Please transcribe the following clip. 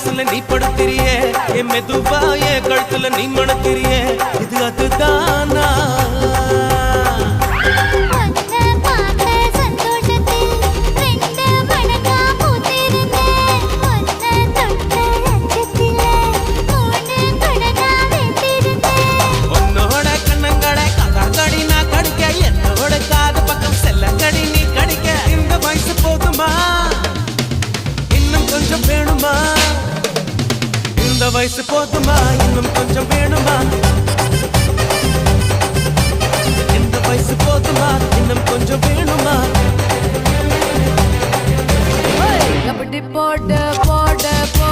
வயசுல நீ படுத்திரியே என் மெதுவா என் கழுத்துல நீ மணக்கிறியே இது அதுதானா இந்த வயசு போதுமா இன்னும் கொஞ்சம் வேணுமா இந்த வயசு போதுமா இன்னும் கொஞ்சம் வேணுமா கபடி போடு போடு போ